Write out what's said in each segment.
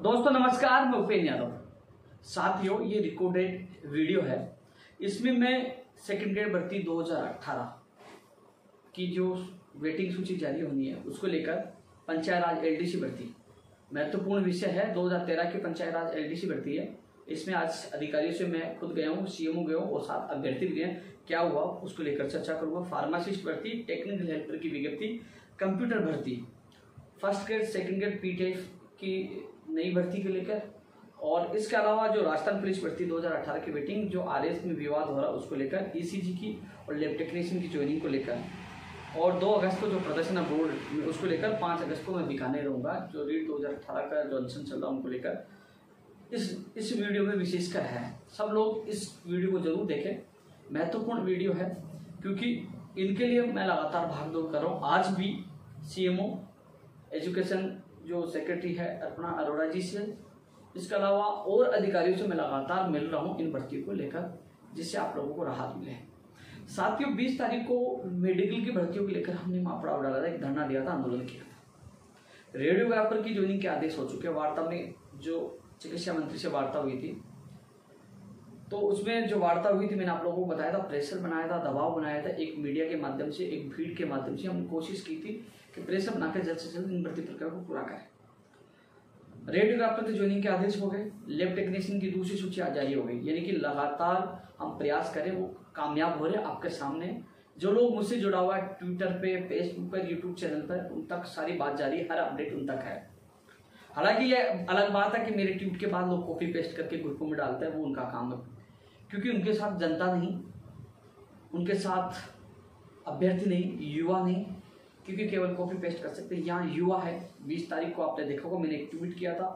दोस्तों नमस्कार, मैं उपेंद्र यादव। साथियों, ये रिकॉर्डेड वीडियो है। इसमें मैं सेकंड ग्रेड भर्ती 2018 की जो वेटिंग सूची जारी होनी है उसको लेकर पंचायत राज एलडीसी भर्ती महत्वपूर्ण विषय है। 2013 की पंचायत राज एलडीसी भर्ती है। इसमें आज अधिकारियों से मैं खुद गया हूँ, सीएमओ गया हूँ और साथ अभ्यर्थी भी गए। क्या हुआ उसको लेकर चर्चा करूंगा। फार्मासिस्ट भर्ती, टेक्निकल हेल्पर की विज्ञप्ति, कंप्यूटर भर्ती, फर्स्ट ग्रेड सेकंड ग्रेड पीटेफ की नई भर्ती को लेकर, और इसके अलावा जो राजस्थान पुलिस भर्ती 2018 की वेटिंग जो आरएस में विवाद हो रहा है उसको लेकर, ईसीजी की और लैब टेक्नीशियन की ज्वाइनिंग को लेकर, और 2 अगस्त को जो प्रदर्शन है बोर्ड में उसको लेकर, 5 अगस्त को मैं बीकानेर रहूँगा। जो रीड 2018 का जो अनशन चल रहा है उनको लेकर इस वीडियो में विशेषकर है। सब लोग इस वीडियो को जरूर देखें, महत्वपूर्ण वीडियो है क्योंकि इनके लिए मैं लगातार भागदौड़ कर रहा हूँ। आज भी सीएमओ एजुकेशन जो सेक्रेटरी है अर्पणा अरोड़ा जी से, इसके अलावा और अधिकारियों से मैं लगातार मिल रहा हूँ इन भर्तियों को लेकर, जिससे आप लोगों को राहत मिले। साथियों, 20 तारीख को मेडिकल की भर्तियों को लेकर हमने मापड़ा डाला था, एक धरना दिया था, आंदोलन किया था। रेडियोग्राफर की ज्वाइनिंग के आदेश हो चुके हैं। वार्ता में जो चिकित्सा मंत्री से वार्ता हुई थी, तो उसमें जो वार्ता हुई थी मैंने आप लोगों को बताया था, प्रेशर बनाया था, दबाव बनाया था, एक मीडिया के माध्यम से, एक भीड़ के माध्यम से हमने कोशिश की थी कि प्रेशर बनाकर जल्द से जल्द इन भर्ती प्रक्रिया को पूरा करें। रेडियोग्राफर की ज्वाइनिंग के आदेश हो गए। लैब टेक्नीशियन की दूसरी सूची आज जारी हो गई। यानी कि लगातार हम प्रयास करें, वो कामयाब हो रहे हैं आपके सामने। जो लोग मुझसे जुड़ा हुआ है ट्विटर पे, फेसबुक पर, यूट्यूब चैनल पर, उन तक सारी बात जारी है, हर अपडेट उन तक है। हालांकि ये अलग बात है कि मेरे ट्वीट के बाद लोग कॉपी पेस्ट करके ग्रुपों में डालते हैं, वो उनका काम है, क्योंकि उनके साथ जनता नहीं, उनके साथ अभ्यर्थी नहीं, युवा नहीं, क्योंकि केवल कॉपी पेस्ट कर सकते हैं। यहाँ युवा है। 20 तारीख को आपने देखा होगा, मैंने एक ट्वीट किया था,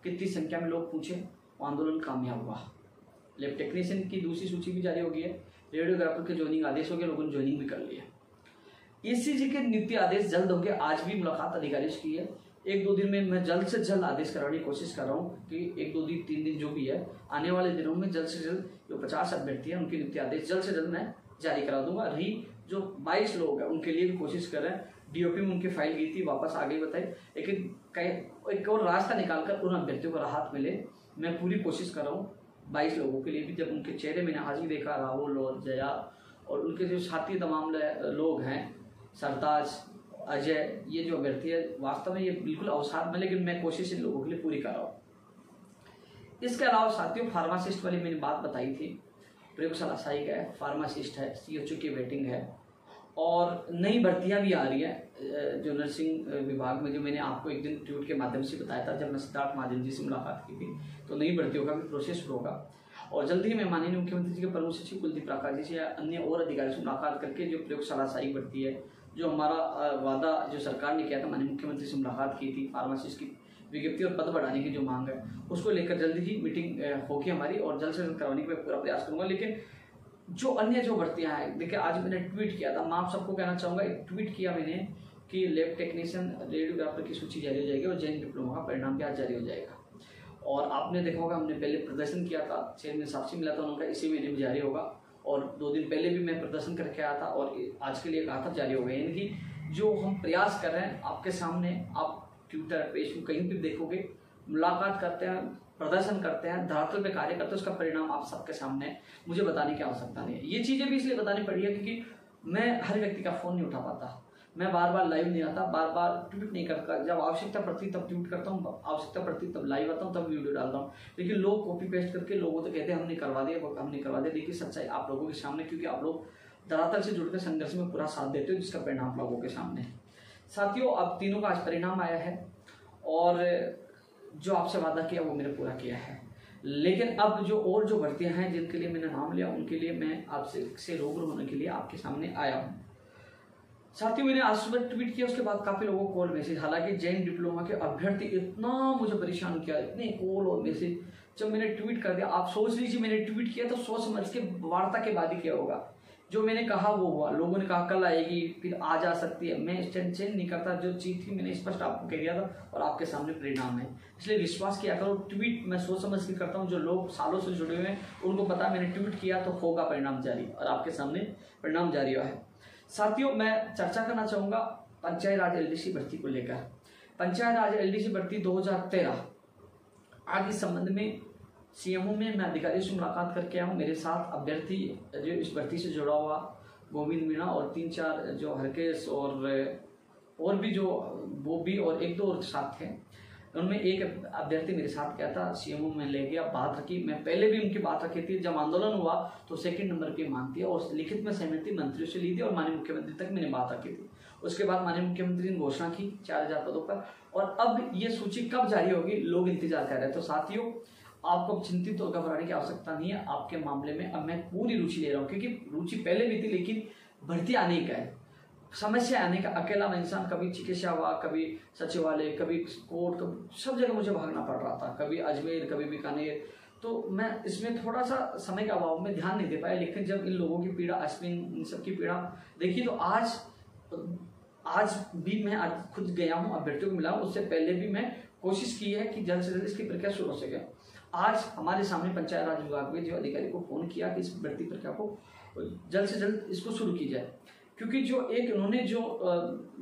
कितनी संख्या में लोग पूछे, वो आंदोलन कामयाब हुआ। लैब टेक्नीशियन की दूसरी सूची भी जारी हो गई है। रेडियोग्राफर के ज्वाइनिंग आदेश हो गए, लोगों ने ज्वाइनिंग भी कर लिया। ईसीजी के नियुक्ति आदेश जल्द होंगे। आज भी मुलाकात अधिकारी से की है। 1-2 दिन में मैं जल्द से जल्द आदेश कराने की कोशिश कर रहा हूँ कि 1-2 दिन 3 दिन जो भी है, आने वाले दिनों में जल्द से जल्द जो 50 अभ्यर्थी हैं उनकी नियुक्ति आदेश जल्द से जल्द मैं जारी करा दूंगा। रही जो 22 लोग हैं उनके लिए भी कोशिश कर रहे हैं। डीओपी में उनकी फाइल गई थी, वापस आ गई बताई, लेकिन एक और रास्ता निकालकर उन अभ्यर्थियों को राहत मिले, मैं पूरी कोशिश कर रहा हूँ। 22 लोगों के लिए भी जब उनके चेहरे मैंने आज भी देखा, राहुल और जया और उनके जो साथी तमाम लोग हैं, सरताज, अजय, ये जो अभ्यर्थी है, वास्तव में ये बिल्कुल अवसाद में, लेकिन मैं कोशिश इन लोगों के लिए पूरी कर रहा हूँ। इसके अलावा साथियों, फार्मासिस्ट वाली मैंने बात बताई थी, प्रयोगशाला सहायक है, फार्मासिस्ट है, सीएचओ की वेटिंग है, और नई भर्तियां भी आ रही है जो नर्सिंग विभाग में, जो मैंने आपको एक दिन ट्वीट के माध्यम से बताया था जब मैं सिद्धार्थ महाजन जी से मुलाकात की थी। तो नई भर्तियों का भी प्रोसेस होगा और जल्दी ही मैं माननीय मुख्यमंत्री जी के प्रमुख सचिव कुलदीप राठौर जी से या अन्य और अधिकारियों से मुलाकात करके जो प्रयोगशाला सहायक भर्ती है, जो हमारा वादा जो सरकार ने किया था, माननीय मुख्यमंत्री से मुलाकात की थी, फार्मासिस्ट की विज्ञप्ति और पद बढ़ाने की जो मांग है उसको लेकर जल्दी ही मीटिंग होगी हमारी और जल्द से जल्द करवाने का पूरा प्रयास करूंगा। लेकिन जो अन्य जो भर्तियां हैं, देखिए आज मैंने ट्वीट किया था, मैं आप सबको कहना चाहूँगा, एक ट्वीट किया मैंने कि लैब टेक्नीशियन, रेडियोग्राफर की सूची जारी हो जाएगी और जैन डिप्लोमा का परिणाम भी आज जारी हो जाएगा। और आपने देखा होगा हमने पहले प्रदर्शन किया था, चेयरमैन साहब से मिला था, उनका इसी महीने में जारी होगा, और 2 दिन पहले भी मैं प्रदर्शन करके आया था और आज के लिए कहा था जारी हो गया। यानी कि जो हम प्रयास कर रहे हैं आपके सामने, आप ट्विटर, फेसबुक कहीं भी देखोगे, मुलाकात करते हैं, प्रदर्शन करते हैं, धरातल पे कार्य करते हैं, उसका परिणाम आप सबके सामने है। मुझे बताने की आवश्यकता नहीं है। ये चीजें भी इसलिए बतानी पड़ी है क्योंकि मैं हर व्यक्ति का फोन नहीं उठा पाता, मैं बार बार लाइव नहीं आता, बार बार ट्वीट नहीं करता। जब आवश्यकता पड़ती तब ट्वीट करता हूँ, आवश्यकता पड़ती तब लाइव आता हूँ, तब वीडियो डालता हूँ। लेकिन लोग कॉपी पेस्ट करके लोगों तो कहते हैं हमने करवा दिया, हमने करवा दिया। देखिए सच्चाई आप लोगों के सामने, क्योंकि आप लोग धरातल से जुड़कर संघर्ष में पूरा साथ देते हो, जिसका परिणाम लोगों के सामने है। साथियों, अब तीनों का आज परिणाम आया है और जो आपसे वादा किया वो मैंने पूरा किया है। लेकिन अब जो भर्तियां हैं जिनके लिए मैंने नाम लिया, उनके लिए मैं आपसे रूबरू होने के लिए आपके सामने आया हूं। साथियों, मैंने आज सुबह ट्वीट किया, उसके बाद काफी लोगों को कॉल मैसेज, हालांकि जैन डिप्लोमा के अभ्यर्थी इतना मुझे परेशान किया, इतने कॉल और मैसेज, जब मैंने ट्वीट कर दिया, आप सोच लीजिए मैंने ट्वीट किया तो सोच समझ के वार्ता के बाद ही किया होगा। जो मैंने कहा वो हुआ, लोगों ने कहा कल आएगी, फिर आ जा सकती है, मैं स्टैंड चेंज नहीं करता। जो चीज थी मैंने स्पष्ट आपको कह दिया था और आपके सामने परिणाम है, इसलिए विश्वास किया करो। ट्वीट मैं सोच समझ के करता हूँ, जो लोग सालों से जुड़े हुए हैं उनको पता है मैंने ट्वीट किया तो होगा परिणाम जारी, और आपके सामने परिणाम जारी हुआ है। साथियों, मैं चर्चा करना चाहूंगा पंचायत राज एलडीसी भर्ती को लेकर। पंचायत राज एलडीसी भर्ती 2013 आज इस संबंध में सीएमओ में मैं अधिकारियों से मुलाकात करके आया हूँ। मेरे साथ अभ्यर्थी जो इस भर्ती से जुड़ा हुआ गोविंद मीणा और 3-4 जो हरकेश और भी जो वो भी और 1-2 और साथ थे। उनमें एक अभ्यर्थी मेरे साथ गया था, सीएमओ में ले गया, बात रखी। मैं पहले भी उनकी बात रखी थी, जब आंदोलन हुआ तो 2 नंबर पे मांग दिया और लिखित में सहमति मंत्रियों से ली थी और माननीय मुख्यमंत्री तक मैंने बात रखी थी। उसके बाद माननीय मुख्यमंत्री ने घोषणा की 4000 पदों पर, और अब ये सूची कब जारी होगी लोग इंतजार कर रहे हैं। तो साथियों, आपको चिंतित और घबराने की आवश्यकता नहीं है। आपके मामले में अब मैं पूरी रुचि ले रहा हूँ, क्योंकि रुचि पहले भी थी, लेकिन भर्ती आने का है, समस्या आने का। अकेला इंसान, कभी चिकित्सा हुआ, कभी सचिवालय, कभी कोर्ट, कभी सब जगह मुझे भागना पड़ रहा था, कभी अजमेर, कभी बीकानेर। तो मैं इसमें थोड़ा सा समय के अभाव में ध्यान नहीं दे पाया। लेकिन जब इन लोगों की पीड़ा, अश्विन, इन सब की पीड़ा देखी, तो आज भी मैं आज खुद गया हूँ, अभ्यर्थियों को मिला हूँ। उससे पहले भी मैं कोशिश की है कि जल्द से जल्द इसकी प्रक्रिया शुरू हो सके। आज हमारे सामने पंचायत राज विभाग में जो अधिकारी को फोन किया कि इस भर्ती प्रक्रिया को जल्द से जल्द इसको शुरू की जाए, क्योंकि जो एक उन्होंने जो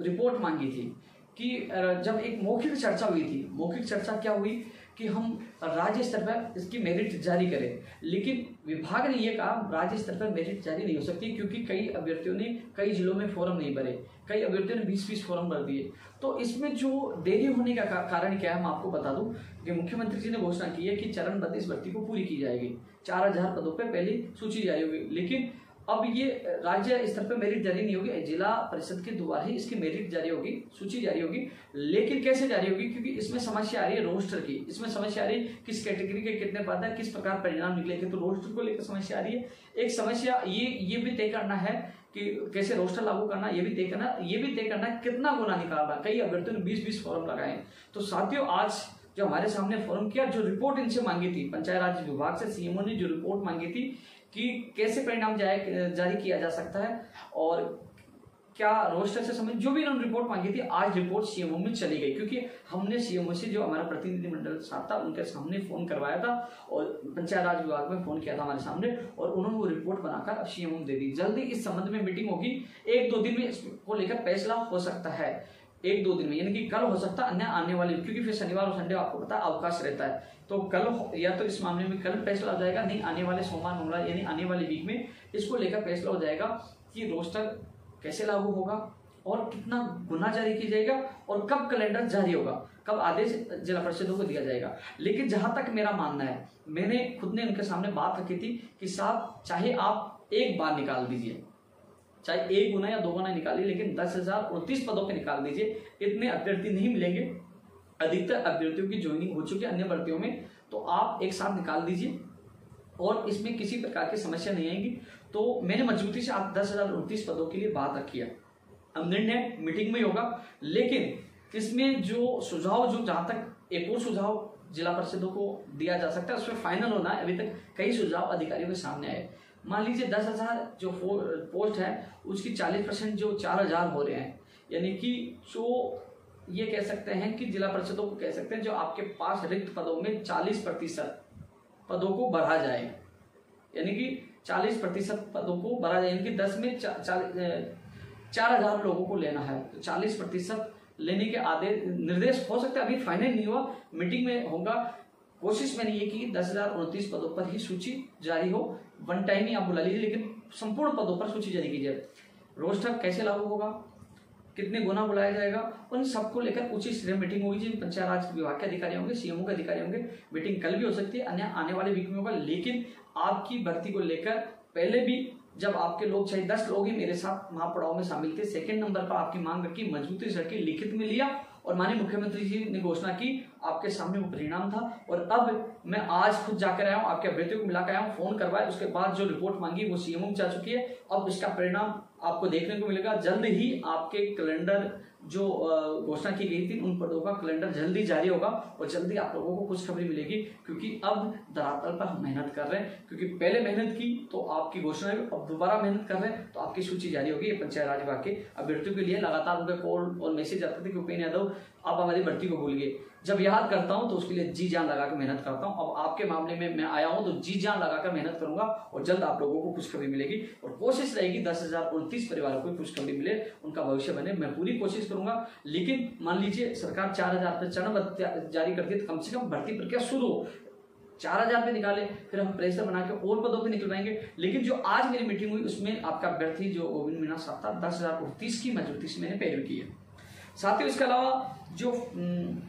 रिपोर्ट मांगी थी कि जब एक मौखिक चर्चा हुई थी, मौखिक चर्चा क्या हुई कि हम राज्य स्तर पर इसकी मेरिट जारी करें, लेकिन विभाग ने यह कहा राज्य स्तर पर मेरिट जारी नहीं हो सकती, क्योंकि कई अभ्यर्थियों ने कई जिलों में फॉर्म नहीं भरे, कई अभ्यर्थियों ने 20-20 फॉर्म भर दिए। तो इसमें जो देरी होने का कारण क्या है, मैं आपको बता दूं कि मुख्यमंत्री जी ने घोषणा की है कि चरणबद्ध इस भर्ती को पूरी की जाएगी। 4000 पदों पर पहली सूची जारी होगी, लेकिन अब ये राज्य स्तर पर मेरिट जारी नहीं होगी, जिला परिषद के द्वारा ही इसकी मेरिट जारी होगी, सूची जारी होगी। लेकिन कैसे जारी होगी, क्योंकि इसमें समस्या आ रही है रोस्टर की, इसमें समस्या आ रही है किस कैटेगरी के कितने पद है, किस प्रकार परिणाम निकलेंगे, तो रोस्टर को लेकर समस्या आ रही है। एक समस्या ये भी तय करना है कि कैसे रोस्टर लागू करना, ये भी तय करना है कितना गुना निकालना। कई अभ्यर्थियों ने 20-20 फॉर्म लगाए। तो साथियों, आज जो हमारे सामने फॉर्म किया, जो रिपोर्ट इनसे मांगी थी पंचायत राज विभाग से, सीएमओ ने जो रिपोर्ट मांगी थी कि कैसे परिणाम जारी किया जा सकता है और क्या रोस्टर से संबंधित जो भी इन्होंने रिपोर्ट मांगी थी, आज रिपोर्ट सीएमओ में चली गई, क्योंकि हमने सीएमओ से जो हमारा प्रतिनिधिमंडल साथ था उनके सामने फोन करवाया था और पंचायत राज विभाग में फोन किया था हमारे सामने, और उन्होंने वो रिपोर्ट बनाकर सीएमओ में दे दी। जल्दी इस संबंध में मीटिंग होगी, 1-2 दिन में इसको लेकर फैसला हो सकता है, 1-2 दिन में, यानी कि कल हो सकता है, अन्य आने वाले, क्योंकि फिर शनिवार और संडे आपको पता है अवकाश रहता है। तो कल या तो इस मामले में कल फैसला हो जाएगा, नहीं आने वाले सोमवार मंगलवार यानी आने वाले वीक में इसको लेकर फैसला हो जाएगा कि रोस्टर कैसे लागू होगा और कितना गुना जारी किया जाएगा और कब कैलेंडर जारी होगा, कब आदेश जिला परिषदों को दिया जाएगा। लेकिन जहां तक मेरा मानना है, मैंने खुद ने उनके सामने बात रखी थी कि साहब चाहे आप एक बार निकाल दीजिए, चाहे 1 गुना या 2 गुना निकालिए, लेकिन 10,029 पदों पे निकाल दीजिए। इतने अभ्यर्थी नहीं मिलेंगे, अधिकतर अभ्यर्थियों की ज्वाइनिंग हो चुकी है अन्य भर्तियों में, तो आप एक साथ निकाल दीजिए और इसमें किसी प्रकार की समस्या नहीं आएगी। तो मैंने मजबूती से आप 10,029 पदों के लिए बात रखी है। अब निर्णय मीटिंग में ही होगा, लेकिन इसमें जो सुझाव, जो जहां तक एक और सुझाव जिला परिषदों को दिया जा सकता है, उसमें फाइनल होना है। अभी तक कई सुझाव अधिकारियों के सामने आए। मान लीजिए 10,000 जो पोस्ट है उसकी 40% जो 4,000 हो रहे हैं, यानी कि जो ये कह सकते हैं कि जिला परिषदों को कह सकते हैं जो आपके पास रिक्त पदों में 40% पदों को बढ़ा जाए, यानी कि 40% पदों को बढ़ा जाए, यानी कि 10 में 4,000 लोगों को लेना है, तो 40% लेने के आदेश निर्देश हो सकता है, अभी फाइनल नहीं हुआ, मीटिंग में होगा। कोशिश मैंने ये की 10,029 पदों पर ही सूची जारी हो, वन टाइम ही आप बुला लीजिए, लेकिन संपूर्ण पदों पर सूची जारी कीजिए। रोस्टर कैसे लागू होगा, कितने गुना बुलाया जाएगा, उन सबको लेकर उचित स्तरीय मीटिंग होगी, जिन पंचायत राज विभाग के अधिकारी होंगे, सीएमओ के अधिकारी होंगे। मीटिंग कल भी हो सकती है, अन्य आने वाले वीक में होगा। लेकिन आपकी भर्ती को लेकर पहले भी जब आपके लोग, चाहे 10 लोग ही मेरे साथ महापड़ाव में शामिल थे, 2 नंबर पर आपकी मांग रखी, मजबूती से रखी, लिखित में लिया और माननीय मुख्यमंत्री जी ने घोषणा की, आपके सामने वो परिणाम था। और अब मैं आज खुद जाकर आया हूँ, आपके अभ्यर्थियों को मिलाकर आया हूँ, फोन करवाया, उसके बाद जो रिपोर्ट मांगी वो सीएमओ में जा चुकी है। अब इसका परिणाम आपको देखने को मिलेगा। जल्द ही आपके कैलेंडर जो घोषणा की गई थी, उन पदों का कैलेंडर जल्दी जारी होगा और जल्दी आप लोगों को खुशखबरी मिलेगी, क्योंकि अब धरातल पर हम मेहनत कर रहे हैं। क्योंकि पहले मेहनत की तो आपकी घोषणा हुई, अब दोबारा मेहनत कर रहे हैं तो आपकी सूची जारी होगी। ये पंचायत राज विभाग के अभ्यर्थियों के लिए लगातार उनके कॉल और मैसेज आते थे कि उपेंद्र यादव आप हमारी भर्ती को भूल गए। जब याद करता हूं तो उसके लिए जी जान लगा कर मेहनत करता हूं। अब आपके मामले में मैं आया हूं तो जी जान लगाकर मेहनत करूंगा और जल्द आप लोगों को खुशखबरी मिलेगी और कोशिश रहेगी 10,029 परिवारों को खुशखबरी मिले, उनका भविष्य बने। मैं पूरी कोशिश करूंगा। लेकिन मान लीजिए सरकार 4,000 पे चरण जारी करती है तो कम से कम भर्ती प्रक्रिया शुरू हो। 4,000 पे निकाले, फिर हम प्रेशर बना के और पदों पे निकलवाएंगे। लेकिन जो आज मेरी मीटिंग हुई उसमें आपका अभ्यर्थी जो गोविंद मीना साहब था 10,029 की मेजोरिटी से मैंने पैरवी की है। साथ ही इसके अलावा जो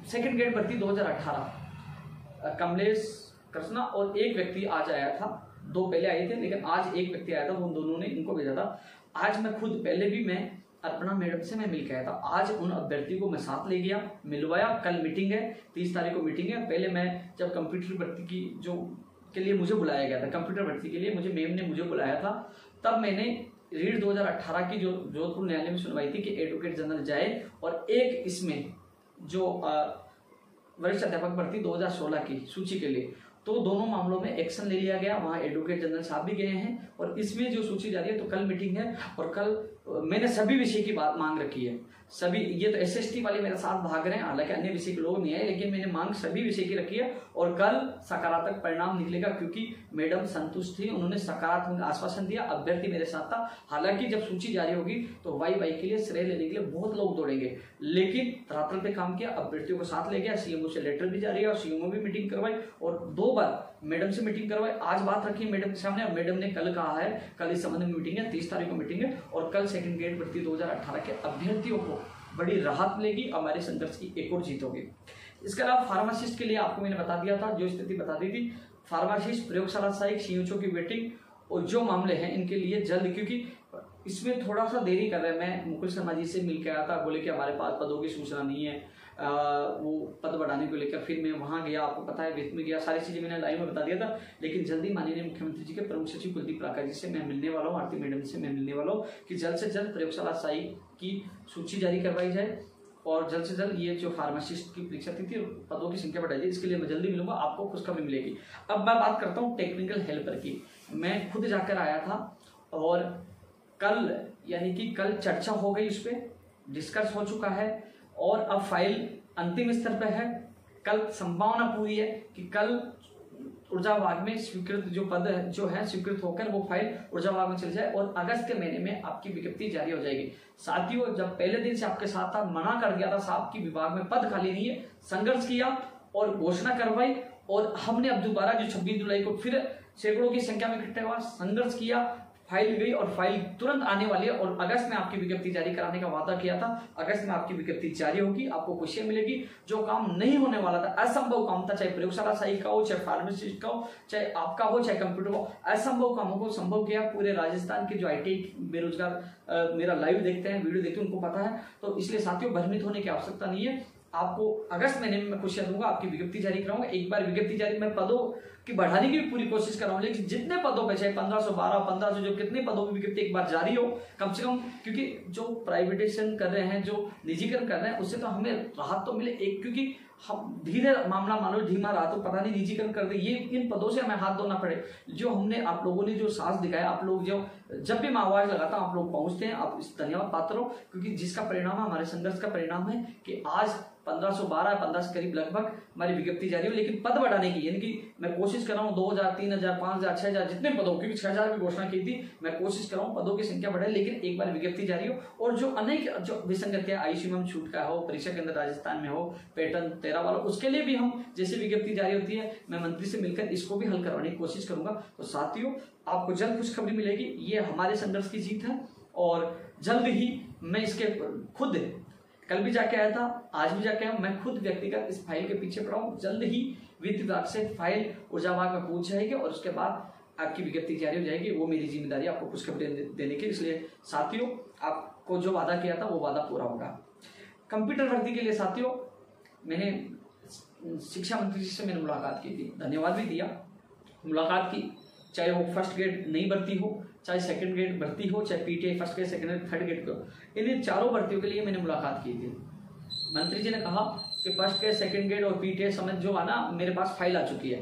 सेकंड ग्रेड भर्ती 2018 कमलेश कृष्णा और एक व्यक्ति आज आया था, 2 पहले आए थे लेकिन आज एक व्यक्ति आया था, उन दोनों ने इनको भेजा था। आज मैं खुद पहले भी मैं अर्पणा मैडम से मैं मिल के आया था। आज उन अभ्यर्थी को मैं साथ ले गया, मिलवाया। कल मीटिंग है, 30 तारीख को मीटिंग है। पहले मैं जब कंप्यूटर भर्ती की जो के लिए मुझे बुलाया गया था, कंप्यूटर भर्ती के लिए मैम ने मुझे बुलाया था, तब मैंने रीड 2018 की जो जोधपुर न्यायालय में सुनवाई थी कि एडवोकेट जनरल जाए और एक इसमें जो वरिष्ठ अध्यापक भर्ती 2016 की सूची के लिए, तो दोनों मामलों में एक्शन ले लिया गया। वहां एडवोकेट जनरल साहब भी गए हैं और इसमें जो सूची जा रही है तो कल मीटिंग है और कल मैंने सभी विषय की बात मांग रखी है। सभी, ये तो एसएसटी वाले मेरे साथ भाग रहे हैं, हालांकि अन्य विषय के लोग नहीं आए, लेकिन मैंने मांग सभी विषय की रखी है और कल सकारात्मक परिणाम निकलेगा क्योंकि मैडम संतुष्ट थी, उन्होंने सकारात्मक आश्वासन दिया। अभ्यर्थी मेरे साथ था। हालांकि जब सूची जारी होगी तो वाई के लिए श्रेय लेने के लिए बहुत लोग दौड़ेंगे, लेकिन धरातल पे काम किया, अभ्यर्थियों को साथ ले गया। सीएमओ से लेटर भी जारी है और सीएमओ भी मीटिंग करवाई और 2 बार मैडम से मीटिंग करवाई। आज बात रखी मैडम के सामने और मैडम ने कल कहा है, कल इस संबंध में मीटिंग है, 30 तारीख को मीटिंग है और कल सेकंड ग्रेड भर्ती 2018 के अभ्यर्थियों को बड़ी राहत मिलेगी। हमारे संघर्ष की एक और जीत होगी। इसके अलावा फार्मासिस्ट के लिए आपको मैंने बता दिया था, जो स्थिति बता दी थी, फार्मासिस्ट, प्रयोगशाला सहायक, सीएचओ की वेटिंग और जो मामले हैं इनके लिए जल्द, क्योंकि इसमें थोड़ा सा देरी कर रहे हैं। मैं मुकुल शर्मा जी से मिल के आया था, बोले कि हमारे पास पदों की सूचना नहीं है, वो पद बढ़ाने को लेकर। फिर मैं वहां गया, आपको पता है वित्त में गया, सारी चीजें मैंने लाइव में बता दिया था। लेकिन जल्दी माननीय मुख्यमंत्री जी के प्रमुख सचिव कुलदीप राका जी से मैं मिलने वाला हूँ, आरती मैडम से मैं मिलने वाला हूँ कि जल्द से जल्द प्रयोगशाला सहायक की सूची जारी करवाई जाए और जल्द से जल्द ये जो फार्मासिस्ट की परीक्षा थी पदों की संख्या बढ़ाई जाए। इसके लिए मैं जल्दी मिलूंगा, आपको खुशखबरी मिलेगी। अब मैं बात करता हूँ टेक्निकल हेल्पर की। मैं खुद जाकर आया था और कल यानी कि कल चर्चा हो गई, उस पर डिस्कस हो चुका है और अब फाइल अंतिम स्तर पर है। कल संभावना पूरी है कि कल ऊर्जा विभाग में स्वीकृत जो पद जो है स्वीकृत होकर वो फाइल ऊर्जा विभाग में चली जाए और अगस्त के महीने में आपकी विज्ञप्ति जारी हो जाएगी। साथियों, जब पहले दिन से आपके साथ था, मना कर दिया था साहब की विभाग में पद खाली नहीं है, संघर्ष किया और घोषणा करवाई और हमने अब दोबारा जो 26 जुलाई को फिर सैकड़ों की संख्या में इकट्ठे हुआ, संघर्ष किया, फाइल गई और फाइल तुरंत आने वाली है और अगस्त में आपकी विज्ञप्ति जारी कराने का वादा किया था। अगस्त में आपकी विज्ञप्ति जारी होगी, आपको खुशियां मिलेगी। जो काम नहीं होने वाला था, असंभव काम था, चाहे प्रयोगशाला सहायक का हो, चाहे फार्मासिस्ट का हो, चाहे आपका हो, चाहे कंप्यूटर हो, असंभव कामों को संभव किया। पूरे राजस्थान के जो IT बेरोजगार मेरा लाइव देखते हैं, वीडियो देखते हैं, उनको पता है। तो इसलिए साथियों, भ्रमित होने की आवश्यकता नहीं है। आपको अगस्त महीने में मैं खुशियां दूंगा, आपकी विज्ञप्ति जारी कराऊंगा। एक बार विज्ञप्ति जारी, मैं पदों की बढ़ाने की भी पूरी कोशिश कर रहा हूं, लेकिन जितने पदों पे, चाहे 1512, 1500, जो कितने पदों की विज्ञप्ति एक बार जारी हो कम से कम, क्योंकि जो प्राइवेटाइजेशन कर रहे हैं, जो निजीकरण कर रहे हैं, उससे तो हमें राहत तो मिले एक, क्योंकि हम धीरे मामला मानो धीमा रहा तो पता नहीं निजीकरण कर दे, ये इन पदों से हमें हाथ धोना पड़े। जो हमने आप लोगों ने जो साहस दिखाया, आप लोग जो जब भी मैं आवाज लगाता हूं आप लोग पहुंचते हैं, आप इस धन्यवाद पात्र हो, क्योंकि जिसका परिणाम है, हमारे संघर्ष का परिणाम है कि आज 1512 15 के करीब लगभग हमारी विज्ञप्ति जारी हो। लेकिन पद बढ़ाने की, यानी कि मैं कोशिश कर रहा हूँ 2000, 3000, 5000, 6000 जितने पदों, क्योंकि 6000 की घोषणा की थी, मैं कोशिश कर रहा हूँ पदों की संख्या बढ़े, लेकिन एक बार विज्ञप्ति जारी हो। और जो अनेक जो विसंगतियां आईसीएम छूट का हो, परीक्षा केंद्र राजस्थान में हो, पैटर्न 13 वाला, उसके लिए भी हम जैसे विज्ञप्ति जारी होती है, मैं मंत्री से मिलकर इसको भी हल करवाने की कोशिश करूंगा। तो साथियों, आपको जल्द खुशखबरी मिलेगी। ये हमारे संघर्ष की जीत है और जल्द ही मैं इसके खुद कल भी जाके आया था, आज भी जाके आया, मैं खुद व्यक्तिगत इस फाइल के पीछे पड़ा हूं। जल्द ही वित्त विभाग से फाइल ऊर्जा विभाग में पहुंच जाएगी और उसके बाद आपकी विज्ञप्ति जारी हो जाएगी। वो मेरी जिम्मेदारी आपको खुशखबरी देने की। इसलिए साथियों, आपको जो वादा किया था वो वादा पूरा होगा। कंप्यूटर भर्ती के लिए साथियों, मैंने शिक्षा मंत्री जी से मैंने मुलाकात की थी, धन्यवाद भी दिया। मुलाकात की, चाहे वो फर्स्ट ग्रेड नई भर्ती हो, चाहे सेकंड ग्रेड भर्ती हो, चाहे PTI first grade, second grade, third grade को, इन चारों भर्तियों के लिए मैंने मुलाकात की थी। मंत्री जी ने कहा कि फर्स्ट ग्रेड, सेकंड ग्रेड और पीटीआई समेत जो है ना, मेरे पास फाइल आ चुकी है।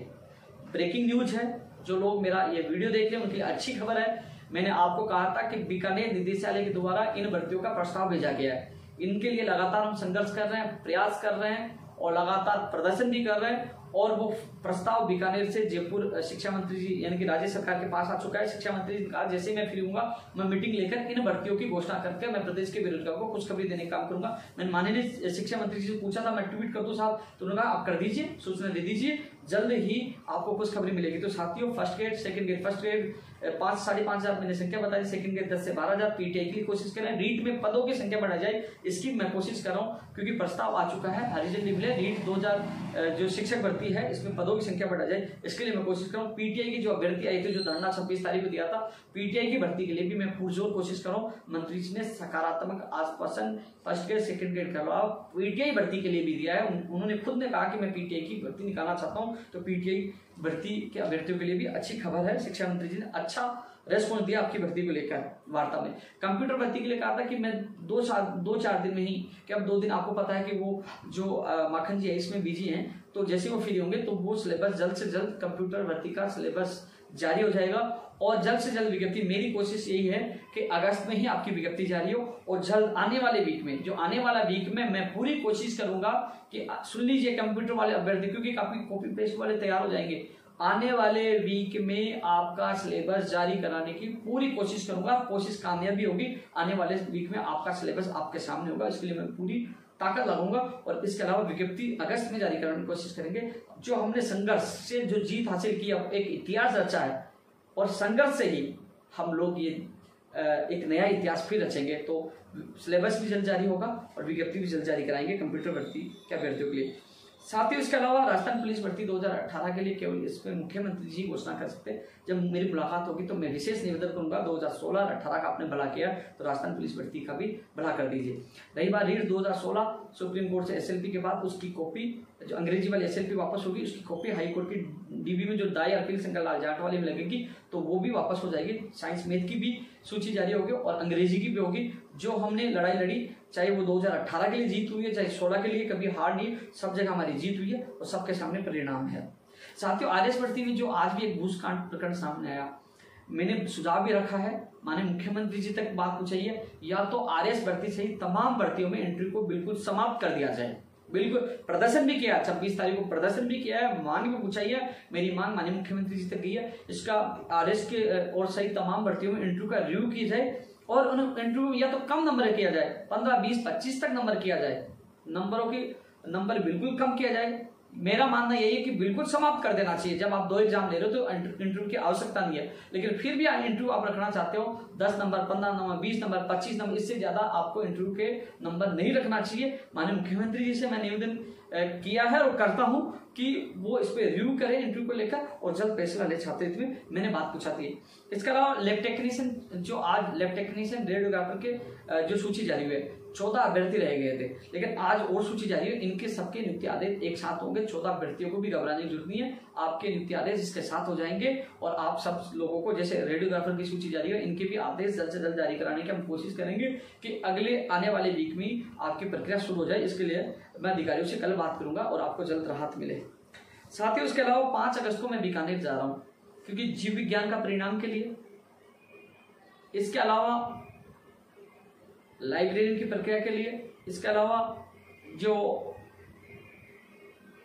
ब्रेकिंग न्यूज है, जो लोग मेरा ये वीडियो देख रहे हैं उनके लिए अच्छी खबर है। मैंने आपको कहा था कि बीकानेर निदेशालय के द्वारा इन भर्तियों का प्रस्ताव भेजा गया है। इनके लिए लगातार हम संघर्ष कर रहे हैं, प्रयास कर रहे हैं और लगातार प्रदर्शन भी कर रहे हैं। और वो प्रस्ताव बीकानेर से जयपुर शिक्षा मंत्री जी यानी कि राज्य सरकार के पास आ चुका है। शिक्षा मंत्री जी ने कहा जैसे ही मैं फ्री हूंगा मैं मीटिंग लेकर इन भर्तियों की घोषणा करके मैं प्रदेश के बेरोजगारों को खुशखबरी देने का काम करूंगा। मैंने माननीय शिक्षा मंत्री जी से पूछा था मैं ट्वीट कर दूं साहब, तो उन्होंने कहा आप कर दीजिए, सूचना दे दीजिए, जल्द ही आपको खुशखबरी मिलेगी। तो साथियों first grade, second grade, first grade 5-5,500 मैंने संख्या बताई, सेकंड ग्रेड 10 से 12,000 पीटीआई की कोशिश करें। रीट में पदों की संख्या बढ़ाई जाए इसकी मैं कोशिश कर रहा हूँ, क्योंकि प्रस्ताव आ चुका है हरिजन निबले रीट 2000 जो शिक्षक भर्ती है इसमें पदों की संख्या बढ़ा जाए, इसके लिए मैं कोशिश कर रहा हूँ। पीटीआई की जो अभ्यर्थी आई थी जो धरना 26 तारीख को दिया था, पीटीआई की भर्ती के लिए भी मैं पुरजोर कोशिश कर रहा हूँ। मंत्री जी ने सकारात्मक आश्वासन फर्स्ट ग्रेड सेकंड ग्रेड का अलावा पीटीआई भर्ती के लिए भी दिया है। उन्होंने खुद ने कहा कि मैं पीटीआई की भर्ती निकालना चाहता हूँ, तो पीटीआई भर्ती के अभ्यर्थियों के लिए भी अच्छी खबर है। शिक्षा मंत्री जी ने अच्छा रेस्पॉन्स दिया आपकी भर्ती को लेकर वार्ता में। कंप्यूटर भर्ती के लिए कहा था कि मैं 2-4 दिन में ही, कि अब 2 दिन आपको पता है कि वो जो माखन जी है इसमें बिजी हैं, तो जैसे वो फ्री होंगे तो वो सिलेबस जल्द से जल्द कंप्यूटर भर्ती का सिलेबस जारी हो जाएगा और जल्द से जल्द विज्ञप्ति, मेरी कोशिश यही है कि अगस्त में ही आपकी विज्ञप्ति जारी हो और जल्द आने वाले वीक में, जो आने वाला वीक में मैं पूरी कोशिश करूंगा कि सुन लीजिए कंप्यूटर वाले अभ्यर्थी, क्योंकि काफी कॉपी पेस्ट वाले तैयार हो जाएंगे, आने वाले वीक में आपका सिलेबस जारी कराने की पूरी कोशिश करूंगा। कोशिश कामयाबी होगी, आने वाले वीक में आपका सिलेबस आपके सामने होगा, इसके लिए मैं पूरी ताकत लगाऊंगा। और इसके अलावा विज्ञप्ति अगस्त में जारी कराने की कोशिश करेंगे। जो हमने संघर्ष से जो जीत हासिल की, अब एक इतिहास रचा है और संघर्ष से ही हम लोग ये एक नया इतिहास फिर रचेंगे। तो सिलेबस भी जल्द जारी होगा और विज्ञप्ति भी जल्द जारी कराएंगे कंप्यूटर भर्ती के अभ्यर्थियों के लिए। साथ ही इसके अलावा राजस्थान पुलिस भर्ती 2018 के लिए केवल इस पर मुख्यमंत्री जी घोषणा कर सकते हैं। जब मेरी मुलाकात होगी तो मैं विशेष निवेदन करूंगा 2016 और 18 का आपने भला किया तो राजस्थान पुलिस भर्ती का भी भला कर दीजिए। रही बात रीट 2016 सुप्रीम कोर्ट से एसएलपी के बाद उसकी कॉपी, जो अंग्रेजी वाली एसएलपी वापस होगी, उसकी कॉपी हाई कोर्ट की डीबी में जो दाई अपील शंकर लाल जाट वाली में लगेगी तो वो भी वापस हो जाएगी। साइंस मैथ की भी सूची जारी होगी और अंग्रेजी की भी होगी। जो हमने लड़ाई लड़ी, चाहे वो 2018 के लिए जीत हुई है, चाहे 16 के लिए, कभी हार नहीं, सब जगह हमारी जीत हुई है और सबके सामने परिणाम है। साथियों आरएस भर्ती में जो आज भी एक घूसकांड प्रकरण सामने आया, मैंने सुझाव भी रखा है, माननीय मुख्यमंत्री जी तक बात पूछी है, या तो आरएस भर्ती सहित तमाम भर्तियों में एंट्री को बिल्कुल समाप्त कर दिया जाए। बिल्कुल प्रदर्शन भी किया, 26 तारीख को प्रदर्शन भी किया है, मांग भी पूछाई है, मेरी मांग माननीय मुख्यमंत्री जी तक गई है। इसका आरएस के और सहित तमाम भर्तियों में इंटरव्यू का रिव्यू किया जाए और उन इंटरव्यू या तो कम नंबर किया जाए, 15, 20, 25 तक नंबर किया जाए, नंबर बिल्कुल कम किया जाए। मेरा मानना यही है कि बिल्कुल समाप्त कर देना चाहिए। जब आप 2 एग्जाम ले रहे हो तो इंटरव्यू की आवश्यकता नहीं है, लेकिन फिर भी इंटरव्यू आप रखना चाहते हो 10 नंबर, 15 नंबर, 20 नंबर, 25 नंबर, इससे ज्यादा आपको इंटरव्यू के नंबर नहीं रखना चाहिए। माननीय मुख्यमंत्री जी से मैं निवेदन किया है और करता हूं कि वो इस पे रिव्यू करें इंटरव्यू को लेकर और जल्द फैसला ले। छात्रवृत्ति में मैंने बात पूछा थी। इसके अलावा लैब टेक्नीशियन, जो आज लैब टेक्नीशियन रेडियोग्राफर के जो सूची जारी हुई है, 14 अभ्यर्थी रह गए थे, लेकिन आज और सूची जारी है। इनके सबके नियुक्ति आदेश एक साथ होंगे। 14 अभ्यर्थियों को भी घबराने की जरूरत नहीं है, आपके नियुक्ति आदेश इसके साथ हो जाएंगे और आप सब लोगों को, जैसे रेडियोग्राफर की सूची जारी है, इनके भी आदेश जल्द से जल्द जारी कराने की हम कोशिश करेंगे कि अगले आने वाले वीक में आपकी प्रक्रिया शुरू हो जाए। इसके लिए मैं अधिकारियों से कल बात करूंगा और आपको जल्द राहत मिले। साथियों इसके अलावा 5 अगस्त को मैं बीकानेर जा रहा हूं, क्योंकि जीव विज्ञान का परिणाम के लिए, इसके अलावा लाइब्रेरियन की प्रक्रिया के लिए, इसके अलावा जो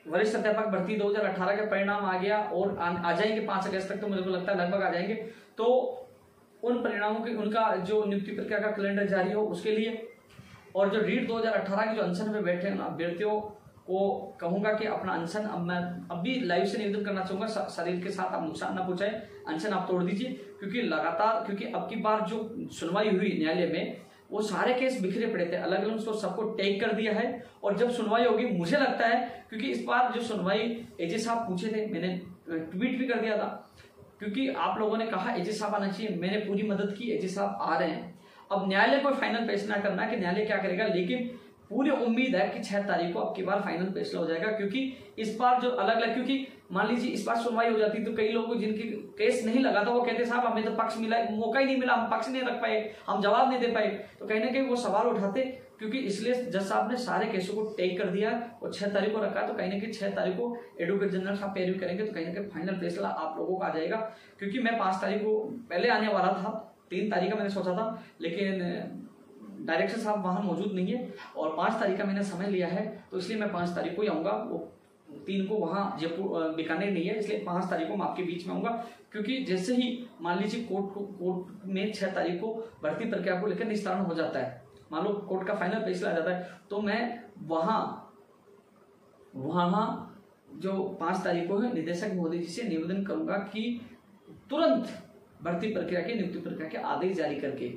वरिष्ठ अध्यापक भर्ती 2018 का परिणाम आ गया और आ जाएंगे 5 अगस्त तक, तो मुझे को लगता है लगभग आ जाएंगे। तो उन परिणामों के, उनका जो नियुक्ति प्रक्रिया का कैलेंडर जारी हो उसके लिए, और जो रीट 2018 के जो अनशन में बैठे हैं अभ्यर्थियों को कहूंगा कि अपना अनशन, अब मैं अभी लाइव से निवेदन करना चाहूंगा, शरीर के साथ आप नुकसान ना पहुंचाएं, अनशन आप तोड़ दीजिए, क्योंकि लगातार, क्योंकि अब की बार जो सुनवाई हुई न्यायालय में वो सारे केस बिखरे पड़े थे, अलग अलग, उसको सबको टेक कर दिया है। और जब सुनवाई होगी, मुझे लगता है, क्योंकि इस बार जो सुनवाई एजे साहब पूछे थे, मैंने ट्वीट भी कर दिया था, क्योंकि आप लोगों ने कहा एजे साहब आना चाहिए, मैंने पूरी मदद की, एजे साहब आ रहे हैं। अब न्यायालय को फाइनल फैसला करना कि न्यायालय क्या करेगा, लेकिन पूरी उम्मीद है कि 6 तारीख को अब की बार फाइनल फैसला हो जाएगा, क्योंकि इस बार जो अलग अलग, क्योंकि मान लीजिए इस बार सुनवाई हो जाती तो कई लोगों को जिनकी केस नहीं लगा था वो कहते साहब हमें तो पक्ष मिला, मौका ही नहीं मिला, हम पक्ष नहीं रख पाए, हम जवाब नहीं दे पाए, तो कहीं ना कहीं वो सवाल उठाते, क्योंकि इसलिए जज साहब ने सारे केसों को टेक कर दिया और 6 तारीख को रखा, तो कहीं ना कहीं 6 तारीख को एडवोकेट जनरल साहब पैरवी करेंगे, तो कहीं ना कहीं फाइनल फैसला आप लोगों को आ जाएगा। क्योंकि मैं 5 तारीख को पहले आने वाला था, 3 तारीख का मैंने सोचा था, लेकिन डायरेक्टर साहब वहाँ मौजूद नहीं है और 5 तारीख का मैंने समय लिया है, तो इसलिए मैं 5 तारीख को ही आऊँगा। वो 3 को वहाँ जयपुर बीकानेर नहीं है, इसलिए 5 तारीख को मैं आपके बीच में आऊँगा। क्योंकि जैसे ही मान लीजिए कोर्ट में 6 तारीख को भर्ती प्रक्रिया को लेकर निस्तारण हो जाता है, मान लो कोर्ट का फाइनल फैसला आ जाता है, तो मैं वहाँ जो 5 तारीख को है निदेशक महोदय जी से निवेदन करूंगा कि तुरंत भर्ती प्रक्रिया के नियुक्ति प्रक्रिया के आदेश जारी करके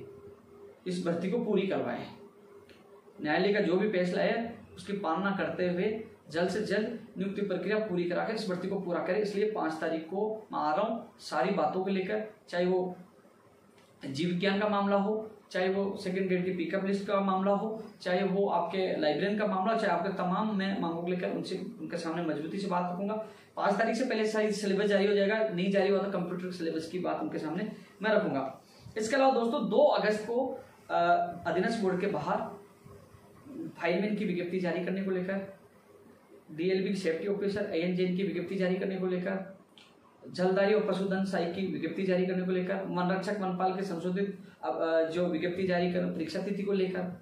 इस भर्ती को पूरी करवाएं। न्यायालय का जो भी फैसला है उसकी पालना करते हुए जल्द से जल्द नियुक्ति प्रक्रिया पूरी कराकर इस भर्ती को पूरा करें। इसलिए 5 तारीख को मैं आ रहा हूँ सारी बातों को लेकर, चाहे वो जीव विज्ञान का मामला हो, चाहे वो सेकंड ग्रेड की पिकअप लिस्ट का मामला हो, चाहे वो आपके लाइब्रेरियन का मामला, चाहे आपके तमाम मैं मांगों को लेकर उनके सामने मजबूती से बात रखूंगा। 5 तारीख से पहले सारी सिलेबस जारी हो जाएगा, नहीं जारी हुआ तो कंप्यूटर सिलेबस की बात उनके सामने मैं रखूंगा। इसके अलावा दोस्तों 2 अगस्त को अधीनस्थ बोर्ड के बाहर फाइलमैन की विज्ञप्ति जारी करने को लेकर, DLB सेफ्टी ऑफिसर ANJN की विज्ञप्ति जारी करने को लेकर, जलदारी और पशुधन सहायक की विज्ञप्ति जारी करने को लेकर, वन रक्षक वनपाल के संशोधित जो विज्ञप्ति जारी कर परीक्षा तिथि को लेकर,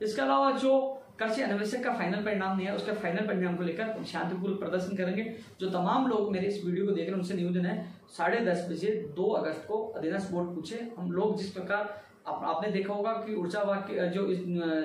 इसके अलावा जो कृषि अन्वेषक का फाइनल परिणाम नहीं है उसके फाइनल परिणाम को लेकर शांतिपूर्ण प्रदर्शन करेंगे। जो तमाम लोग मेरे इस वीडियो को देख रहे हैं उनसे निवेदन है 10:30 बजे 2 अगस्त को अधीनस्थ बोर्ड पूछे। हम लोग जिस प्रकार आपने देखा होगा कि ऊर्जा जो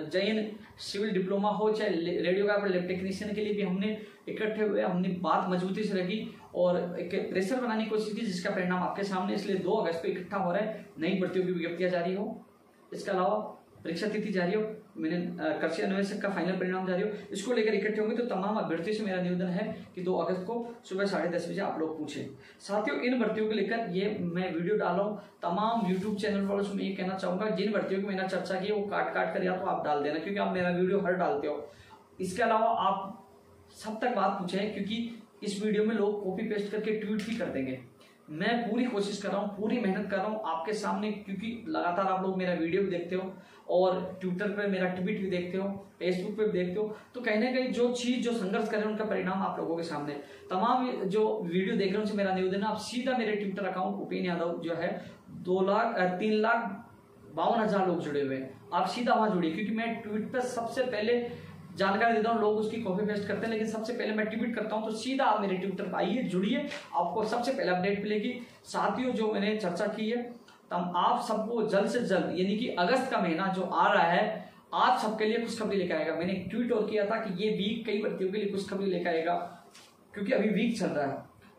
जैन सिविल डिप्लोमा हो, चाहे रेडियोग्राफर लैब टेक्नीशियन के लिए भी हमने इकट्ठे हुए, हमने बात मजबूती से रखी और एक प्रेशर बनाने की कोशिश की, जिसका परिणाम आपके सामने। इसलिए 2 अगस्त को इकट्ठा हो रहा है, नई भर्तियों की विज्ञप्तियां जारी हो, इसके अलावा परीक्षा तिथि जारी हो, मैंने कृषि अन्वेषक का फाइनल परिणाम जारी हो, इसको लेकर इकट्ठे होंगे। तो तमाम अभ्यर्थियों से मेरा निवेदन है कि 2 अगस्त को सुबह 10:30 बजे आप लोग पूछें। साथियों, इन भर्तियों को लेकर ये मैं वीडियो डाल रहा हूँ, तमाम यूट्यूब चैनल वालों से मैं ये कहना चाहूंगा जिन भर्तियों की मैंने चर्चा की वो काट कर या तो आप डाल देना, क्योंकि आप मेरा वीडियो हर डालते हो। इसके अलावा आप सब तक बात पूछें, क्योंकि इस वीडियो में लोग कॉपी पेस्ट करके ट्वीट भी कर देंगे। मैं पूरी कोशिश कर रहा हूँ, पूरी मेहनत कर रहा हूँ आपके सामने, क्योंकि लगातार आप लोग मेरा वीडियो भी देखते हो और ट्विटर पे मेरा ट्वीट भी देखते हो, फेसबुक पे भी देखते हो, तो कहीं ना कहीं जो चीज जो संघर्ष कर रहे हैं उनका परिणाम आप लोगों के सामने। तमाम जो वीडियो देख रहे हैं उनसे मेरा निवेदन है, आप सीधा मेरे ट्विटर अकाउंट उपेन यादव जो है 3,52,000 लोग जुड़े हुए हैं, आप सीधा वहां जुड़िए, क्योंकि मैं ट्वीट पर सबसे पहले जानकारी देता हूँ, लोग उसकी कॉपी पेस्ट करते हैं, लेकिन सबसे पहले मैं ट्वीट करता हूँ। तो सीधा आप मेरे ट्विटर पर आइए, जुड़िए, आपको सबसे पहले अपडेट मिलेगी। साथियों, जो मैंने चर्चा की है तब आप सबको जल्द से जल्द, यानी कि अगस्त का महीना जो आ रहा है, आप सबके लिए खुशखबरी लेकर आएगा। मैंने एक ट्वीट और किया था कि ये वीक कई भर्तियों के लिए खुशखबरी लेकर आएगा, क्योंकि अभी वीक चल रहा है।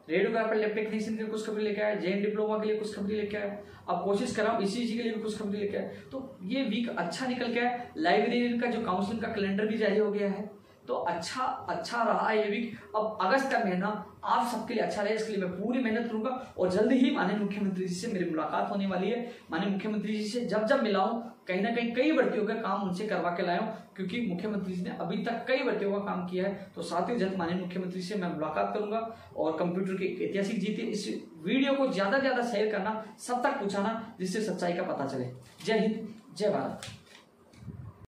रेडियोग्राफर लैब टेक्नीशियन के लिए खुशखबरी लेकर आया, जैन डिप्लोमा के लिए खुशखबरी लेकर आया, अब कोशिश कर रहा हूँ ECG के लिए भी खुशखबरी लेकर आया। तो ये वीक अच्छा निकल गया है। लाइब्रेरियन का जो काउंसलिंग का कैलेंडर भी जारी हो गया है, तो अच्छा रहा ये वीक। अब अगस्त का महीना आप सबके लिए अच्छा रहे, इसके लिए मैं पूरी मेहनत करूंगा और जल्दी ही माननीय मुख्यमंत्री जी से मेरी मुलाकात होने वाली है। माननीय मुख्यमंत्री जी से जब मिलाऊं, कहीं ना कहीं कई भर्तियों का काम उनसे करवा के लाया हूं, क्योंकि मुख्यमंत्री जी ने अभी तक कई भर्तियों का काम किया है। तो साथियों, जल्द माननीय मुख्यमंत्री से मैं मुलाकात करूंगा और कंप्यूटर की ऐतिहासिक जीत है। इस वीडियो को ज्यादा से ज्यादा शेयर करना, सब तक पहुंचाना, जिससे सच्चाई का पता चले। जय हिंद, जय भारत।